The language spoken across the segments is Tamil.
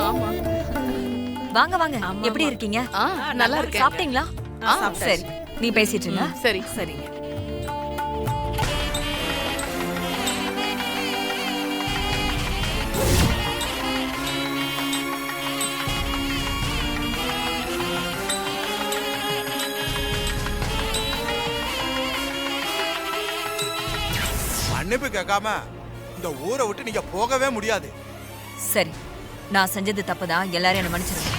ஆமா. வாங்க வாங்க, எப்படி இருக்கீங்க? நல்லா இருக்கேன். சாப்பிட்டீங்களா? சரி, நீ பேசிட்டு இருங்க. சரி சரிங்க. மன்னிப்பு கேட்காம இந்த ஊரை விட்டு நீங்க போகவே முடியாது. சரி, நான் செஞ்சது தப்புதான், எல்லாரும் என்ன மன்னிச்சிருங்க.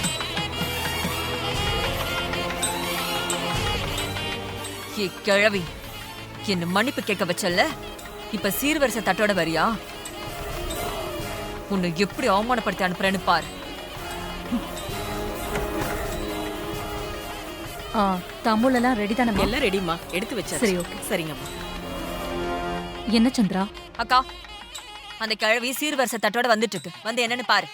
கிழவி, என்ன மன்னிப்பு கேட்க வச்சல்ல, இப்ப சீர்வரிசை தட்டோட வரியா? உன்னை எப்படி அவமானப்படுத்தி அனுப்புறேன்னு பாரு. தாம்பூலெல்லாம் ரெடி தானே? எல்லாம் ரெடிமா, எடுத்து வச்சா. சரி, ஓகே. சரிங்கம்மா. என்ன சந்திரா? அக்கா, அந்த கிழவி சீர்வரிசை தட்டோட வந்துட்டு இருக்கு, வந்து என்னன்னு பாரு.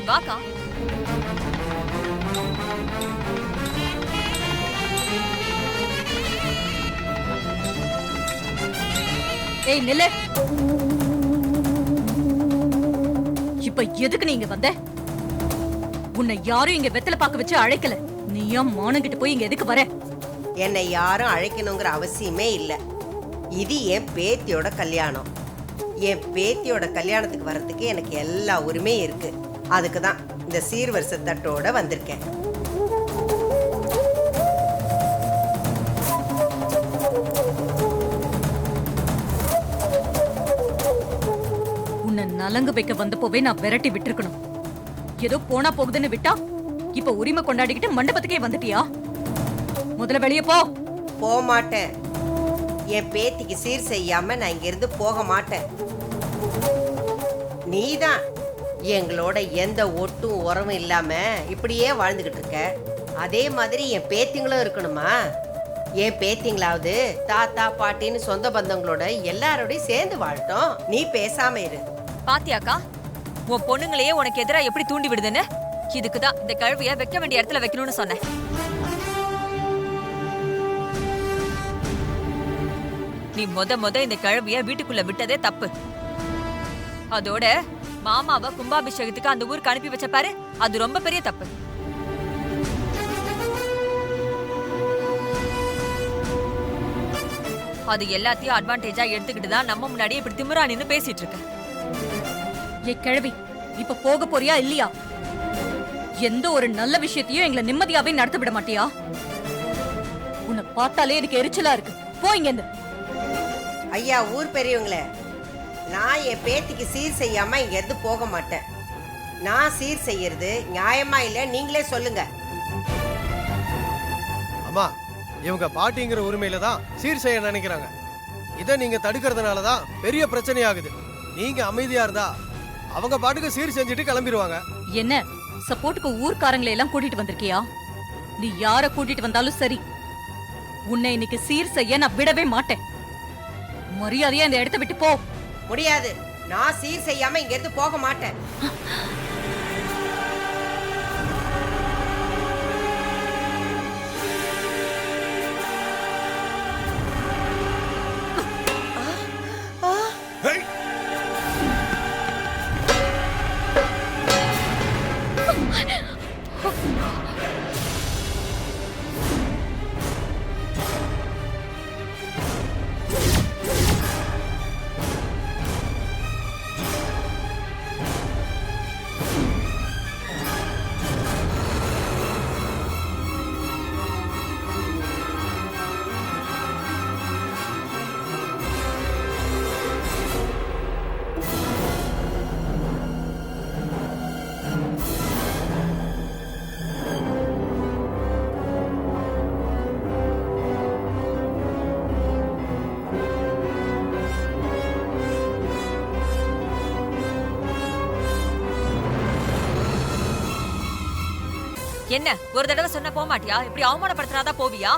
வாக்கா. ஏய் நில்லு. இப்ப எதுக்கு நீங்க வந்த? உன்னை யாரும் இங்க வெத்தலை பாக்க வச்சு அழைக்கல. நீயா மானங்கிட்டு போய் இங்க எதுக்கு வர? என்னை யாரும் அழைக்கணுங்கிற அவசியமே இல்லை. இது என் பேத்தியோட கல்யாணம். என் பேத்தியோட கல்யாணத்துக்கு வர்றதுக்கு எனக்கு எல்லா உரிமையும் இருக்கு. அதுக்கு தான் இந்த சீர்வரிசை தட்டோட வந்திருக்கேன். உன்னை நலங்கு வைக்க வந்தப்போவே நான் விரட்டி விட்டுருக்கணும். ஏதோ போனா போகுதுன்னு விட்டா இப்ப உரிமை கொண்டாடிக்கிட்டு மண்டபத்துக்கே வந்துட்டியா? முதல்ல வெளியே போ. போக மாட்டேன். என் பேத்திக்கு சீர் செய்யாம நான் இங்கிருந்து போக மாட்டேன். நீதான் எங்களோட எந்த ஒட்டும் உறவும் இல்லாம இப்படியே வாழ்ந்துகிட்டு இருக்க. அதே மாதிரி என் பேத்திங்களும் இருக்கணுமா? என் பேத்திங்களாவது தாத்தா பாட்டின்னு சொந்த பந்தங்களோட எல்லாரோடையும் சேர்ந்து வாழட்டும். நீ பேசாம இரு. பாத்தியாக்கா, உன் பொண்ணுங்களையே உனக்கு எதிரா எப்படி தூண்டி விடுதுன்னு? இதுக்குதான் இந்த கழுவிய வைக்க வேண்டிய இடத்துல வைக்கணும்னு சொன்னேன். நீ முத இந்த கழுவிய வீட்டுக்குள்ள விட்டதே தப்பு. அதோட மாமாவை கும்பாபிஷேகத்துக்கு அந்த ஊருக்கு அனுப்பி வச்ச பாரு, அது ரொம்ப பெரிய தப்பு. அது எல்லாத்தையும் அட்வான்டேஜா எடுத்துக்கிட்டு தான் நம்ம முன்னாடியே இப்படி திமிரா நின்னு பேசிட்டு இருக்க. ஏ கிழவி, இப்ப போக போறியா இல்லையா? எந்த ஒரு நல்ல விஷயத்தையும் எங்களை நிம்மதியாவே நடத்த விட மாட்டியா? உன்னை பார்த்தாலே எனக்கு எரிச்சலா இருக்கு. போயிங்க. ஐயா, ஊர் பெரியவங்களே, நான் என் பேத்திக்கு சீர் செய்யாம இங்க இருந்து போக மாட்டேன். நான் சீர் செய்யறது நியாயமா இல்ல நீங்களே சொல்லுங்க. அம்மா, இவங்க பாட்டிங்கிற உரிமையில தான் சீர் செய்ய நினைக்கிறாங்க. இதை நீங்க தடுக்கிறதுனால தான் பெரிய பிரச்சனை ஆகுது. நீங்க அமைதியா இருந்தா அவங்க பாட்டுக்கு சீர் செஞ்சுட்டு கிளம்பிடுவாங்க. என்ன சப்போர்ட்டுக்கு ஊர்க்காரங்களை எல்லாம் கூட்டிட்டு வந்திருக்கியா? நீ யார கூட்டிட்டு வந்தாலும் சரி, உன்னை இன்னைக்கு சீர் செய்ய நான் விடவே மாட்டேன். மரியாதையா இந்த இடத்தை விட்டு போ. முடியாது. நான் சீர் செய்யாம இங்க இருந்து போக மாட்டேன். என்ன ஒரு தடவை சொன்ன போக மாட்டியா? இப்படி அவமானப்படுத்தினாதான் போவியா?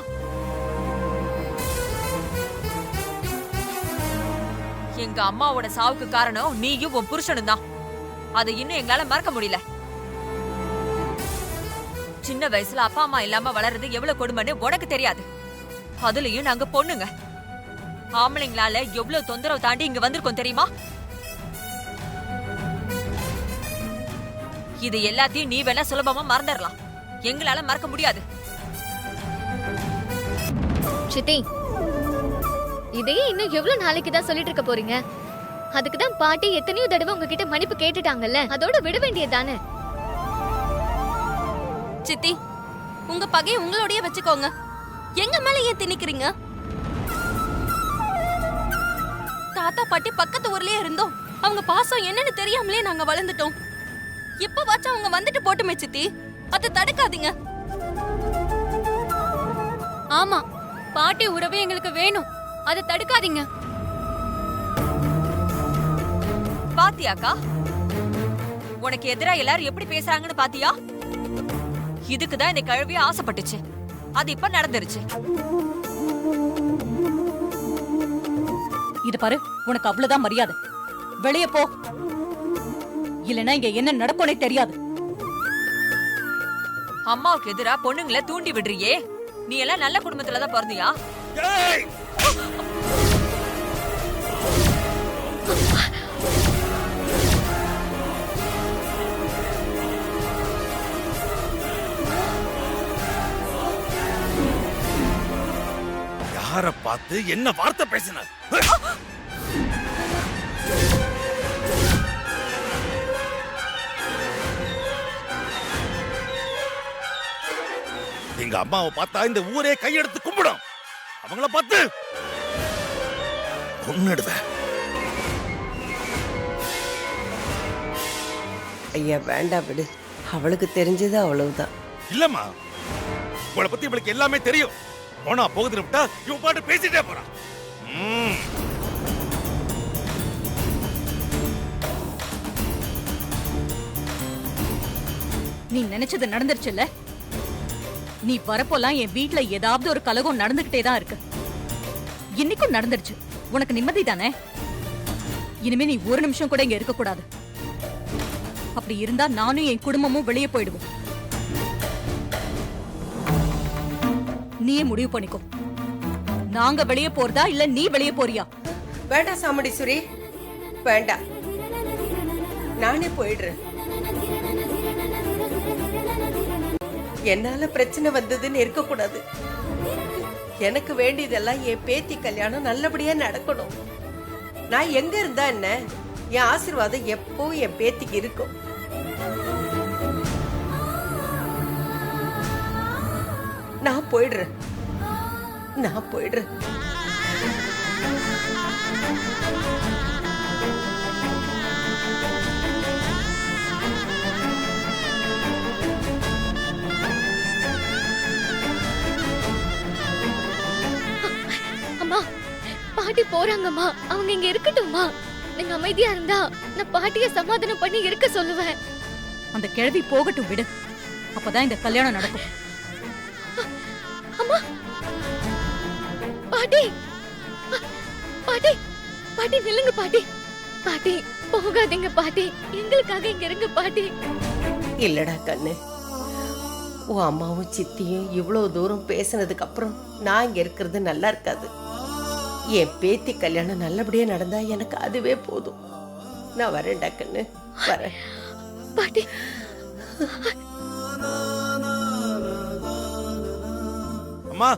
எங்க அம்மாவோட சாவுக்கு காரணம் நீயும் உன் புருஷனும் தான். அதை இன்னும் எங்களால மறக்க முடியல. சின்ன வயசுல அப்பா அம்மா இல்லாம வளர்றது எவ்வளவு கொடுமைன்னு உனக்கு தெரியாது. அதுலயும் நாங்க பொண்ணுங்க. ஆம்பளைங்களால எவ்வளவு தொந்தரவு தாண்டி இங்க வந்திருக்கோம் தெரியுமா? இது எல்லாத்தையும் நீ வேணா சுலபமா மறந்துடலாம், எங்களால மறக்க முடியாது. சித்தி, இதையே இன்னும் எவ்வளவு நாளைக்கு தான் சொல்லிட்டு இருக்க போறீங்க? அதுக்கு தான் பாட்டி எத்தனையோ தடவை உங்ககிட்ட மன்னிப்பு கேட்டுட்டாங்கல்ல, அதோட விட வேண்டியதானே? சித்தி, உங்க பகையை உங்களோடயே வச்சுக்கோங்க. எங்க மேல ஏன் திணிக்கிறீங்க? தாத்தா பாட்டி பக்கத்து ஊர்லயே இருந்தோம். அவங்க பாசம் என்னன்னு தெரியாமலே நாங்க வளர்ந்துட்டோம். இப்ப வாச்சும் அவங்க வந்துட்டு போட்டுமே சித்தி, அதை தடுக்காதீங்க. ஆமா, பாட்டி உறவே எங்களுக்கு வேணும், அதை தடுக்காதீங்க. பாத்தியாக்கா, உனக்கு எதிரா எல்லாரும் எப்படி பேசுறாங்கன்னு பாத்தியா? இதுக்குதான் இந்த கழுவிய ஆசைப்பட்டுச்சு, அது இப்ப நடந்துருச்சு. இது பாரு, உனக்கு அவ்வளவுதான் மரியாதை. வெளியே போ, இல்லனா இங்க என்ன நடக்கும்னே தெரியாது. அம்மாவுக்கு எதிரா பொண்ணுங்களை தூண்டி விடுறியே, நீ எல்லாம் நல்ல குடும்பத்துலதான் பிறந்தியா? ஏய்! யார பார்த்து என்ன வார்த்தை பேசினார்? எங்க அம்மாவை பார்த்தா இந்த ஊரே கையெடுத்து கும்பிடும். அவங்கள பார்த்து கொன்னுடுவேன். ஐயா வேண்டாம் விடு, அவளுக்கு தெரிஞ்சது அவ்வளவுதான். இல்லம்மா, உங்களை பத்தி இவளுக்கு எல்லாமே தெரியும். போனா போகுதுன்னு விட்டா இவன் பாட்டு பேசிட்டே போறான். நீ நினைச்சது நடந்துருச்சுல்ல? நீ வரப்போலாம் என் வீட்ல ஏதாவது ஒரு கலகம் நடந்துகிட்டே தான் இருக்கு. இன்னைக்கும் நடந்துருச்சு. உனக்கு நிம்மதி தானே? இனிமே நீ ஒரு நிமிஷம் கூட இங்க இருக்க கூடாது. அப்படி இருந்தா நானும் என் குடும்பமும் வெளியே போயிடுவோம். நீயே முடிவு பண்ணிக்கோ. நாங்க வெளியே போறதா இல்ல நீ வெளியே போறியா? வேண்டாம் சாமுண்டீஸ்வரி, வேண்டாம், நானே போயிடுறேன். என்னால பிரச்சனை வந்ததுன்னு இருக்கக்கூடாது. எனக்கு வேண்டியதெல்லாம் என் பேத்தி கல்யாணம் நல்லபடியா நடக்கணும். நான் எங்க இருந்தா என்ன, என் ஆசீர்வாதம் எப்போ என் பேத்திக்கு இருக்கும். நான் போயிடுறேன், நான் போயிடுறேன். அம்மா, பாட்டி போறாங்கம்மா, அவங்க இங்க இருக்கட்டும்மா. நீங்க அமைதியா இருந்தா நான் பாட்டிய சமாதானம் பண்ணி இருக்க சொல்லுவேன். அந்த கிழவி போகட்டும், விடு. அப்பதான் இந்த கல்யாணம் நடக்கும். அம்மா, பாட்டி, பாட்டி, பாட்டி நில்லுங்க பாட்டி. பாட்டி போகாதீங்க பாட்டி, எங்களுக்காக இங்க இருங்க பாட்டி. இல்லடா கண்ணு, உன் அம்மாவும் சித்தியும் இவ்வளவு தூரம் பேசினதுக்கு அப்புறம் நான் இங்க இருக்கிறது நல்லா இருக்காது. என் பேத்தி கல்யாணம் நல்லபடியா நடந்தா எனக்கு அதுவே போதும். நான் வரேன்டா கண்ணு, வரேன். பாட்டி, அம்மா,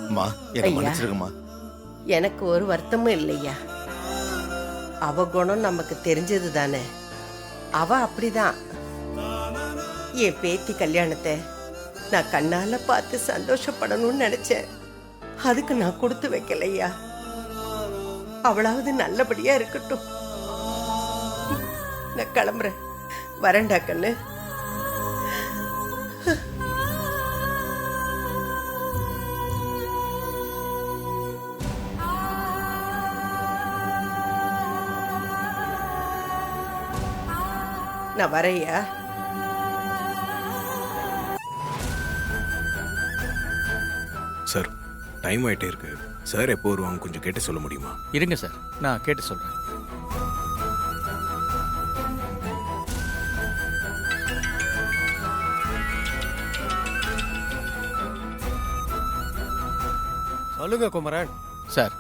அம்மா என்ன ஐயா. மன்னிச்சிருங்கம்மா. எனக்கு ஒரு வருத்தமும் இல்லையா. அவ குணம் நமக்கு தெரிஞ்சது தானே. அவ அப்படிதான். என் பேத்தி கல்யாணத்தை நான் கண்ணால பார்த்து சந்தோஷப்படணும்னு நினைச்சேன். அதுக்கு நான் கொடுத்து வைக்கலையா. அவளாவது நல்லபடியா இருக்கட்டும். நான் கிளம்புறேன், வரேன்டா கண்ணு. நான் வரையா. சார், டைம் ஆயிட்டே இருக்கு. சார் எப்போ வருவாங்க கொஞ்சம் கேட்டு சொல்ல முடியுமா? இருங்க சார், நான் கேட்டு சொல்றேன். சொல்லுங்க குமரன். சார்,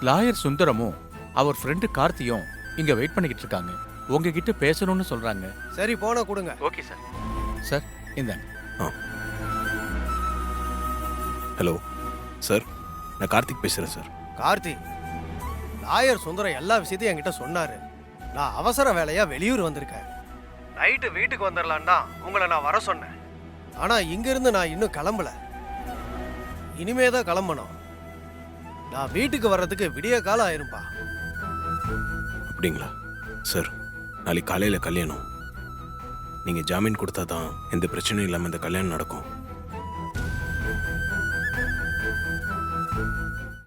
லாயர் சுந்தரமும் அவர் ஃப்ரெண்டு கார்த்தியும் இங்க வெயிட் பண்ணிக்கிட்டு இருக்காங்க. உங்ககிட்ட பேசணும்னு சொல்றாங்க. சரி போன கொடுங்க. Okay sir. சார் இந்தாங்க. ஹலோ சார், நான் கார்த்திக் பேசுகிறேன் சார். கார்த்தி, லாயர் சுந்தரம் எல்லா விஷயத்தையும் என்கிட்ட சொன்னாரு. நான் அவசர வேலையா வெளியூர் வந்திருக்கேன். நைட்டு வீட்டுக்கு வந்துடலான்னா உங்களை நான் வர சொன்னேன். ஆனா இங்கிருந்து நான் இன்னும் கிளம்பல. இனிமே தான் கிளம்பணும். நான் வீட்டுக்கு வர்றதுக்கு விடிய காலம் ஆயிரும்பா. அப்படிங்களா சார்? நாளைக்கு காலையில் கல்யாணம். நீங்கள் ஜாமீன் கொடுத்தா தான் எந்த பிரச்சனையும் இல்லாமல் இந்த கல்யாணம் நடக்கும்.